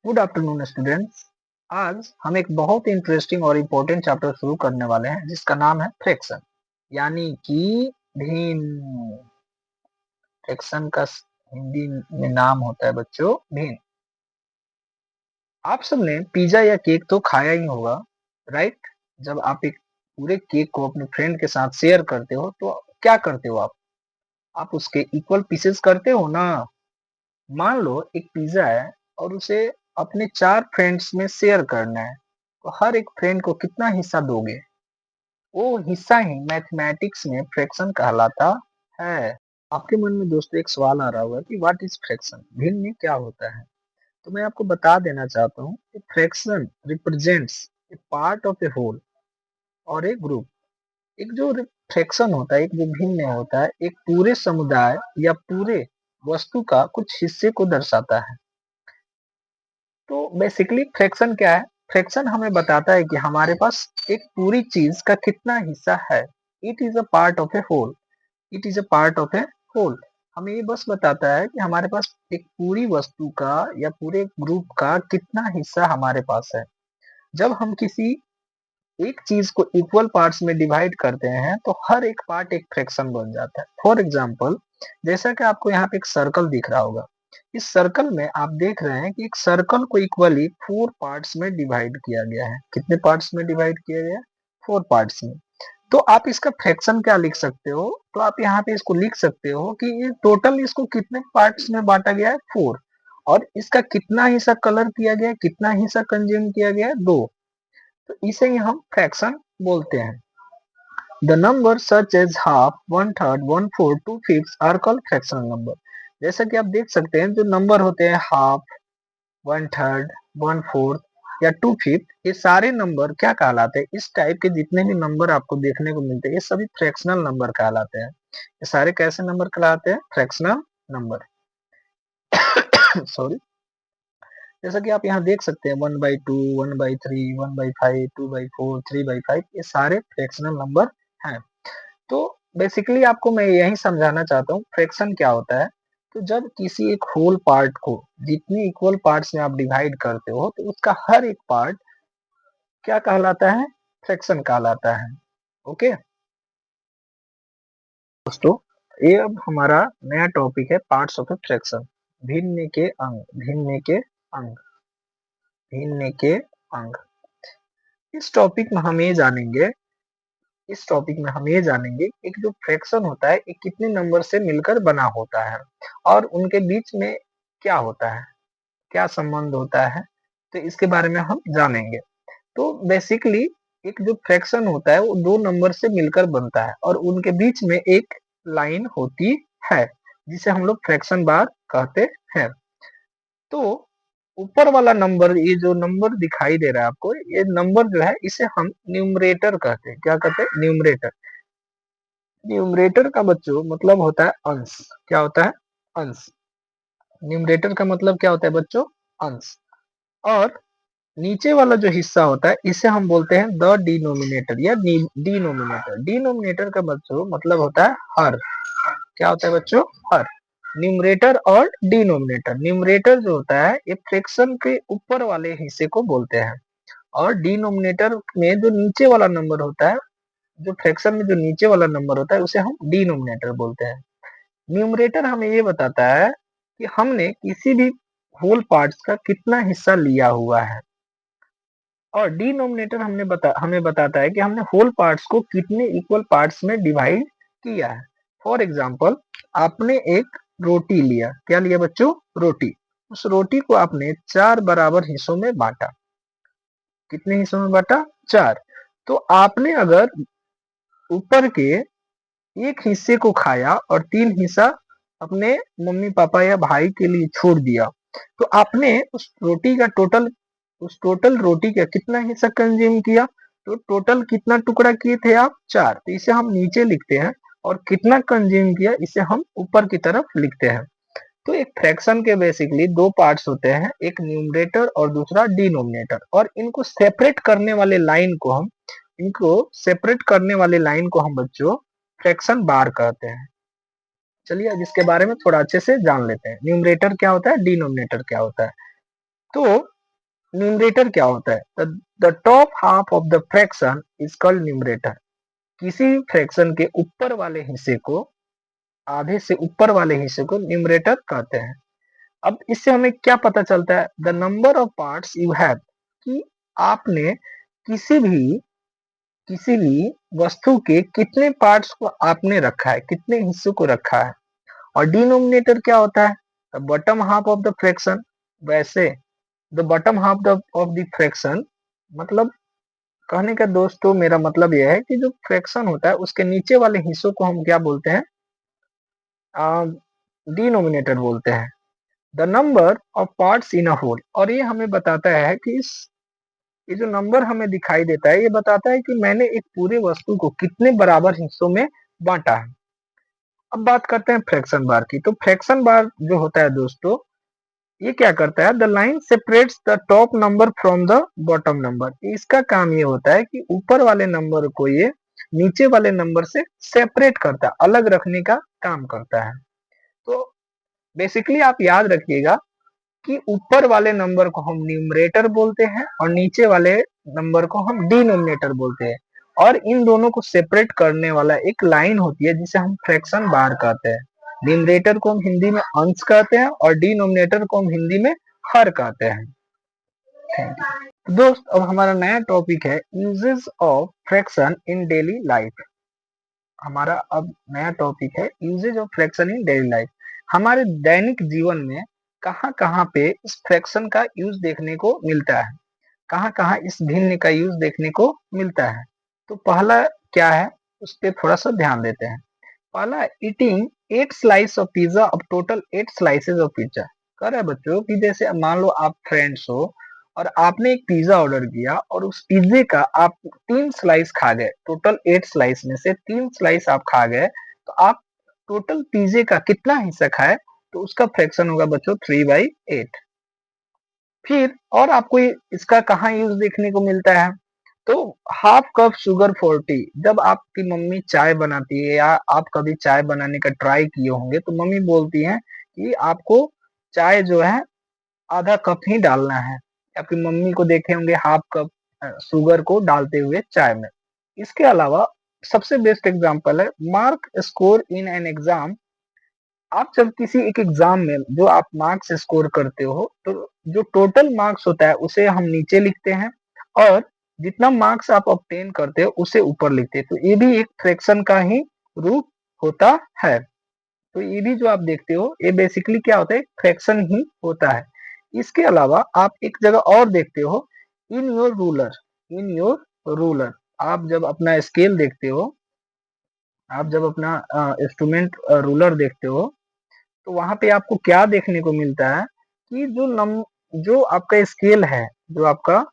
Good afternoon students. आज हम एक बहुत ही इंटरेस्टिंग और इम्पोर्टेंट चैप्टर शुरू करने वाले हैं जिसका नाम है फ्रैक्शन यानी कि भिन्न। फ्रैक्शन का हिंदी में नाम होता है बच्चों भिन्न। आप सबने पिज्जा या केक तो खाया ही होगा, राइट? जब आप एक पूरे केक को अपने फ्रेंड के साथ शेयर करते हो तो क्या करते हो आप उसके इक्वल पीसेस करते हो ना। मान लो एक पिज्जा है और उसे अपने 4 फ्रेंड्स में शेयर करना है, तो हर एक फ्रेंड को कितना हिस्सा दोगे? वो हिस्सा ही मैथमेटिक्स में फ्रैक्शन कहलाता है। आपके मन में दोस्तों एक सवाल आ रहा होगा कि व्हाट इज फ्रैक्शन, भिन्न में क्या होता है? तो मैं आपको बता देना चाहता हूँ कि fraction represents a part of a whole और ए ग्रुप। एक जो फ्रैक्शन होता है, एक जो भिन्न होता है, एक पूरे समुदाय या पूरे वस्तु का कुछ हिस्से को दर्शाता है। तो बेसिकली फ्रैक्शन क्या है? फ्रैक्शन हमें बताता है कि हमारे पास एक पूरी चीज का कितना हिस्सा है। It is a part of a whole. It is a part of a whole. हमें ये बस बताता है कि हमारे पास एक पूरी वस्तु का या पूरे ग्रुप का कितना हिस्सा हमारे पास है। जब हम किसी एक चीज को इक्वल पार्ट्स में डिवाइड करते हैं तो हर एक पार्ट एक फ्रैक्शन बन जाता है। फॉर एग्जाम्पल, जैसा कि आपको यहाँ पे एक सर्कल दिख रहा होगा, इस सर्कल में आप देख रहे हैं कि एक सर्कल को इक्वली 4 पार्ट्स में डिवाइड किया गया है। कितने पार्ट्स में डिवाइड किया गया है? 4 पार्ट्स में। तो आप इसका फ्रैक्शन क्या लिख सकते हो? तो आप यहाँ पे इसको लिख सकते हो कि ये टोटल इसको कितने पार्ट्स में बांटा गया है? 4। और इसका कितना हिस्सा कलर किया गया है, कितना हिस्सा कंज्यूम किया गया है? 2। तो इसे ही हम फ्रैक्शन बोलते हैं। The number such as half, one third, one fourth, two fifth are called fractional number. जैसा कि आप देख सकते हैं, जो नंबर होते हैं half, one third, one fourth या टू फिफ्थ, ये सारे नंबर क्या कहलाते हैं? इस टाइप के जितने भी नंबर आपको देखने को मिलते हैं ये सभी फ्रैक्शनल नंबर कहलाते हैं। ये सारे कैसे नंबर कहलाते हैं? Fractional number. सॉरी। जैसा कि आप यहाँ देख सकते हैं 1/2, 1/3, 1/5, 2/4, 3/5, ये सारे फ्रैक्शनल नंबर हैं। तो बेसिकली आपको मैं यही समझाना चाहता हूँ फ्रैक्शन क्या होता है। तो जब किसी एक होल पार्ट को जितनी इक्वल पार्ट्स में आप डिवाइड करते हो तो उसका हर एक पार्ट क्या कहलाता है? फ्रैक्शन कहलाता है। ओके दोस्तों, ये अब हमारा नया टॉपिक है पार्ट्स ऑफ ए फ्रैक्शन। भिन्न के अंग, भिन्न के अंग, भिन्न के अंग। इस टॉपिक में हम ये जानेंगे इस टॉपिक में हम ये जानेंगे एक जो फ्रैक्शन होता है ये कितने नंबर से मिलकर बना होता है और उनके बीच में क्या होता है, क्या संबंध होता है, तो इसके बारे में हम जानेंगे। तो बेसिकली एक जो फ्रैक्शन होता है वो 2 नंबर से मिलकर बनता है और उनके बीच में एक लाइन होती है जिसे हम लोग फ्रैक्शन बार कहते हैं। तो ऊपर वाला नंबर, ये जो नंबर दिखाई दे रहा है आपको, ये नंबर जो है इसे हम न्यूमरेटर कहते हैं। क्या कहते हैं? न्यूमरेटर। न्यूमरेटर का बच्चों मतलब होता है अंश। क्या होता है? अंश। न्यूमरेटर का मतलब क्या होता है बच्चों? अंश। और नीचे वाला जो हिस्सा होता है इसे हम बोलते हैं द डिनोमिनेटर या डिनोमिनेटर। डिनोमिनेटर का बच्चों मतलब होता है हर। क्या होता है बच्चों? हर। न्यूमरेटर और डिनोमिनेटर। न्यूमरेटर जो होता है ये फ्रैक्शन के ऊपर वाले हिस्से को बोलते हैं और डिनोमिनेटर में जो नीचे वाला नंबर होता है, जो फ्रैक्शन में जो नीचे वाला नंबर होता है उसे हम डिनोमिनेटर बोलते हैं। न्यूमरेटर हमें ये बताता है कि हमने किसी भी होल पार्ट्स का कितना हिस्सा लिया हुआ है और डिनोमिनेटर हमें बताता है कि हमने होल पार्ट्स को कितने इक्वल पार्ट्स में डिवाइड किया है। फॉर एग्जाम्पल, आपने एक रोटी लिया। क्या लिया बच्चों? रोटी। उस रोटी को आपने 4 बराबर हिस्सों में बांटा। कितने हिस्सों में बांटा? 4। तो आपने अगर ऊपर के एक हिस्से को खाया और 3 हिस्सा अपने मम्मी पापा या भाई के लिए छोड़ दिया, तो आपने उस टोटल रोटी का कितना हिस्सा कंज्यूम किया? तो टोटल कितना टुकड़ा किए थे आप? 4। तो इसे हम नीचे लिखते हैं और कितना कंज्यूम किया इसे हम ऊपर की तरफ लिखते हैं। तो एक फ्रैक्शन के बेसिकली 2 पार्ट्स होते हैं, एक न्यूमरेटर और दूसरा डिनोमिनेटर, और इनको सेपरेट करने वाले लाइन को हम बच्चों फ्रैक्शन बार कहते हैं। चलिए अब इसके बारे में थोड़ा अच्छे से जान लेते हैं। न्यूमरेटर क्या होता है, डिनोमिनेटर क्या होता है। तो न्यूमरेटर क्या होता है? The top half of the fraction is called numerator. किसी फ्रैक्शन के ऊपर वाले हिस्से को, आधे से ऊपर वाले हिस्से को न्यूमरेटर कहते हैं। अब इससे हमें क्या पता चलता है? The number of parts you have, कि आपने किसी भी किसी भी वस्तु के कितने पार्ट्स को आपने रखा है, कितने हिस्सों को रखा है। और डिनोमिनेटर क्या होता है? The bottom half of the fraction. वैसे the bottom half of the fraction, मतलब कहने का दोस्तों मेरा मतलब यह है कि जो फ्रैक्शन होता है उसके नीचे वाले हिस्सों को हम क्या बोलते हैं? डिनोमिनेटर बोलते हैं। The number of parts in a whole, और ये हमें बताता है कि ये जो नंबर हमें दिखाई देता है ये बताता है कि मैंने एक पूरे वस्तु को कितने बराबर हिस्सों में बांटा है। अब बात करते हैं फ्रैक्शन बार की। तो फ्रैक्शन बार जो होता है दोस्तों, ये क्या करता है? The line separates the top number from the bottom number. इसका काम ये होता है कि ऊपर वाले नंबर को ये नीचे वाले नंबर से सेपरेट करता है, अलग रखने का काम करता है। तो बेसिकली आप याद रखिएगा कि ऊपर वाले नंबर को हम न्यूमरेटर बोलते हैं और नीचे वाले नंबर को हम डिनोमिनेटर बोलते हैं। और इन दोनों को सेपरेट करने वाला एक लाइन होती है जिसे हम फ्रैक्शन बार कहते हैं। न्यूमरेटर को हम हिंदी में अंश कहते हैं और डिनोमिनेटर को हम हिंदी में हर कहते हैं। तो दोस्त, अब हमारा नया टॉपिक है uses of fraction in daily life. हमारा अब नया टॉपिक है uses of fraction in daily life. हमारे दैनिक जीवन में कहाँ कहाँ पे इस फ्रैक्शन का यूज देखने को मिलता है, कहाँ कहाँ इस भिन्न का यूज देखने को मिलता है। तो पहला क्या है, उस पर थोड़ा सा ध्यान देते हैं। पहला, eating 8 slice of pizza of total 8 slices of pizza. कह रहे बच्चों कि जैसे अब मान लो आप फ्रेंड्स हो और आपने एक पिज्जा ऑर्डर किया और उस पिज्जे का आप 3 स्लाइस खा गए। टोटल 8 स्लाइस में से 3 स्लाइस आप खा गए, तो आप टोटल पिज्जे का कितना हिस्सा खाए? तो उसका फ्रैक्शन होगा बच्चों 3/8। फिर और आपको इसका कहाँ यूज देखने को मिलता है? तो half cup sugar for T. जब आपकी मम्मी चाय बनाती है या आप कभी चाय बनाने का ट्राई किए होंगे तो मम्मी बोलती हैं कि आपको चाय जो है आधा कप ही डालना है। आपकी मम्मी को देखे होंगे हाफ कप शुगर को डालते हुए चाय में। इसके अलावा सबसे बेस्ट एग्जांपल है mark score in an exam. आप जब किसी एक एग्जाम में जो आप मार्क्स स्कोर करते हो तो जो टोटल मार्क्स होता है उसे हम नीचे लिखते हैं और जितना मार्क्स आप ऑब्टेन करते हो उसे ऊपर लिखते हैं। तो ये भी एक फ्रैक्शन का ही रूप होता है। तो ये भी जो आप देखते हो ये बेसिकली क्या होता है? फ्रैक्शन ही होता है। इसके अलावा आप एक जगह और देखते हो, in your ruler. In your ruler, आप जब अपना स्केल देखते हो, आप जब अपना इंस्ट्रूमेंट रूलर देखते हो, तो वहां पे आपको क्या देखने को मिलता है कि जो आपका स्केल है, जो आपका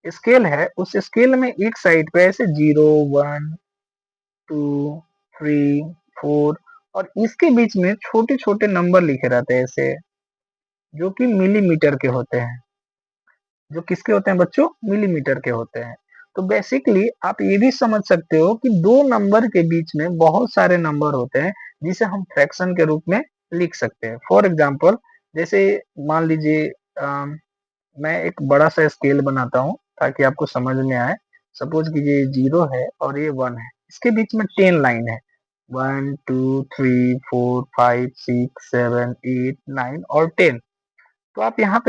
स्केल है उस स्केल में एक साइड पे ऐसे 0, 1, 2, 3, 4 और इसके बीच में छोटे छोटे नंबर लिखे रहते हैं ऐसे, जो कि मिलीमीटर के होते हैं। जो किसके होते हैं बच्चों? मिलीमीटर के होते हैं। तो बेसिकली आप ये भी समझ सकते हो कि दो नंबर के बीच में बहुत सारे नंबर होते हैं जिसे हम फ्रैक्शन के रूप में लिख सकते हैं। फॉर एग्जाम्पल, जैसे मान लीजिए मैं एक बड़ा सा स्केल बनाता हूँ ताकि आपको समझ में आए। सपोज कीजिए 0 है और ये 1 है, इसके बीच में 10 लाइन है, 1, 2, 3, 4, 5, 6, 7, 8, 9 और 10। तो आप यहाँ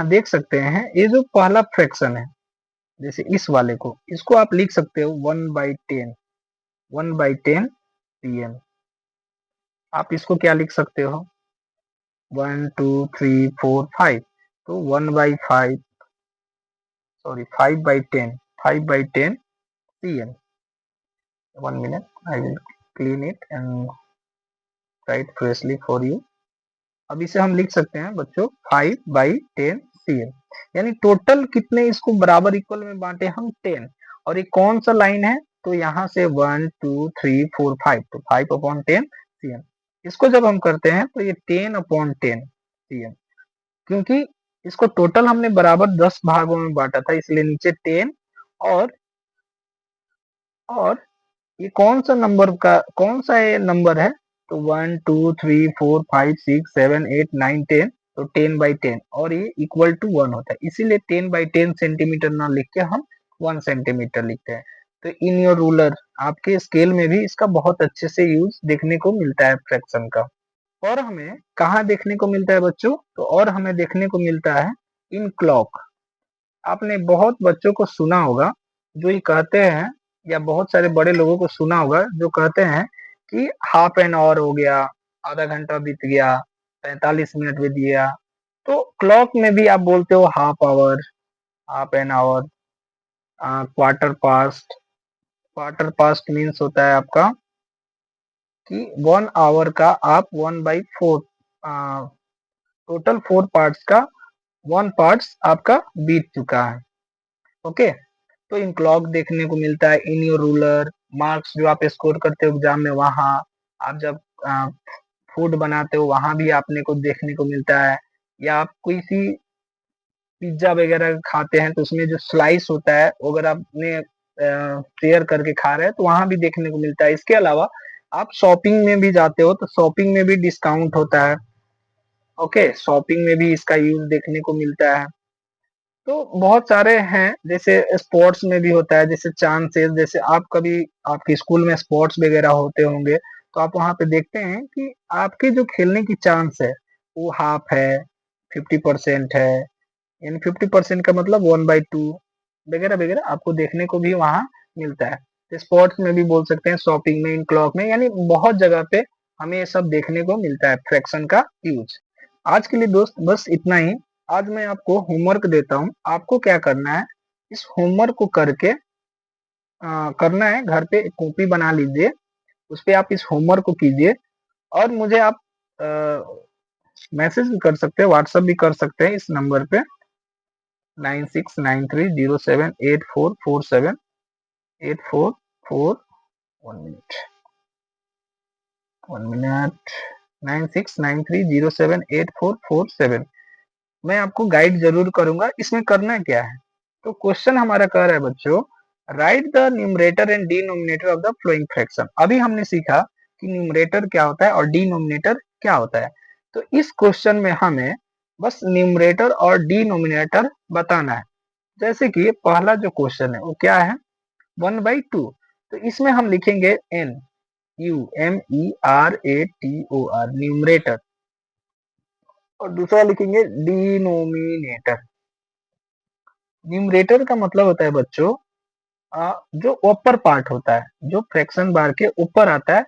देख सकते हैं ये जो पहला फ्रैक्शन है, जैसे इस वाले को, इसको आप लिख सकते हो 1/10, 1/10 pm। आप इसको क्या लिख सकते हो? 1, 2, 3, 4, 5। तो 1/5, sorry 5/10, 5/10 pm। 1 minute, I will clean it and write freshly for you। अब इसे हम लिख सकते हैं बच्चों 5/10 pm। यानी टोटल कितने इसको बराबर इक्वल में बांटे हम? 10। और ये कौन सा लाइन है? तो यहाँ से 1, 2, 3, 4, 5, तो 5/10 pm। इसको जब हम करते हैं तो ये 10/10 pm, क्योंकि इसको टोटल हमने बराबर 10 भागों में बांटा था इसलिए नीचे 10। और और ये कौन सा ये नंबर है? तो 1 2 3 4 5 6 7 8 9 10, तो 10/10 और ये इक्वल टू 1 होता है, इसीलिए 10/10 सेंटीमीटर ना लिख के हम 1 सेंटीमीटर लिखते हैं। तो इन योर रूलर, आपके स्केल में भी इसका बहुत अच्छे से यूज देखने को मिलता है फ्रैक्शन का। और हमें कहाँ देखने को मिलता है बच्चों, तो और हमें देखने को मिलता है इन क्लॉक। आपने बहुत बच्चों को सुना होगा जो ये कहते हैं, या बहुत सारे बड़े लोगों को सुना होगा जो कहते हैं कि हाफ एन आवर हो गया, आधा घंटा बीत गया, 45 मिनट बीत गया। तो क्लॉक में भी आप बोलते हो half hour, half an hour, quarter past. Quarter past means होता है आपका कि 1 आवर का आप 1/4, टोटल 4 पार्ट्स का 1 पार्ट्स आपका बीत चुका है। ओके, तो इन क्लॉक देखने को मिलता है, इन योर रूलर, मार्क्स जो आप स्कोर करते हो एग्जाम में वहां, आप जब फूड बनाते हो वहां भी आपने को देखने को मिलता है, या आप कोई सी पिज्जा वगैरह खाते हैं तो उसमें जो स्लाइस होता है वो अगर आपने शेयर करके खा रहे हैं तो वहां भी देखने को मिलता है। इसके अलावा आप शॉपिंग में भी जाते हो तो शॉपिंग में भी डिस्काउंट होता है। ओके, शॉपिंग में भी इसका यूज देखने को मिलता है। तो बहुत सारे हैं, जैसे स्पोर्ट्स में भी होता है, जैसे चांसेस, जैसे आप कभी आपके स्कूल में स्पोर्ट्स वगैरह होते होंगे तो आप वहां पे देखते हैं कि आपके जो खेलने की चांस है वो हाफ है, 50% है, यानी 50% का मतलब 1/2 वगैरह वगैरह आपको देखने को भी वहां मिलता है। तो स्पोर्ट्स में भी बोल सकते हैं, शॉपिंग में, इन क्लॉक में, यानी बहुत जगह पे हमें ये सब देखने को मिलता है फ्रैक्शन का यूज। आज के लिए दोस्त बस इतना ही। आज मैं आपको होमवर्क देता हूँ, आपको क्या करना है, इस होमवर्क को करके करना है, घर पे एक कॉपी बना लीजिए, उस पे आप इस होमवर्क को कीजिए और मुझे आप मैसेज भी कर सकते हैं, व्हाट्सएप भी कर सकते हैं इस नंबर पे 9693078447, 844, 1 मिनट 1 मिनट, 9693078447। मैं आपको गाइड जरूर करूंगा। इसमें करना क्या है, तो क्वेश्चन हमारा कह रहा है बच्चों, right the numerator and denominator of the flowing fraction. अभी हमने सीखा कि न्यूमरेटर क्या होता है और डिनोमिनेटर क्या होता है। तो इस क्वेश्चन में हमें बस न्यूमरेटर और डिनोमिनेटर बताना है। जैसे कि पहला जो क्वेश्चन है वो क्या है, 1/2। तो इसमें हम लिखेंगे NUMERATOR, न्यूमरेटर, और दूसरा लिखेंगे डिनोमिनेटर। न्यूमरेटर का मतलब होता है बच्चों जो ऊपर पार्ट होता है, जो फ्रैक्शन बार के ऊपर आता है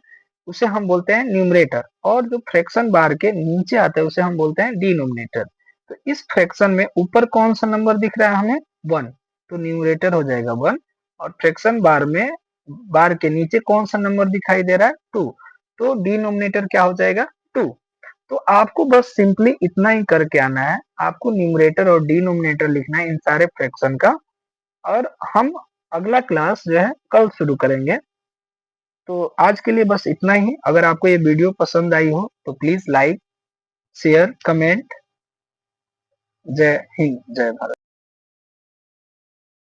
उसे हम बोलते हैं न्यूमरेटर, और जो फ्रैक्शन बार के नीचे आता है उसे हम बोलते हैं डिनोमिनेटर। तो इस फ्रैक्शन में ऊपर कौन सा नंबर दिख रहा है हमें, 1, तो न्यूमरेटर हो जाएगा 1, और फ्रैक्शन बार में बार के नीचे कौन सा नंबर दिखाई दे रहा है, 2, तो डिनोमिनेटर क्या हो जाएगा, 2। तो आपको बस सिंपली इतना ही करके आना है, आपको न्यूमरेटर और डिनोमिनेटर लिखना है इन सारे फ्रैक्शन का, और हम अगला क्लास जो है कल शुरू करेंगे। तो आज के लिए बस इतना ही। अगर आपको ये वीडियो पसंद आई हो तो प्लीज लाइक, शेयर, कमेंट। जय हिंद, जय भारत।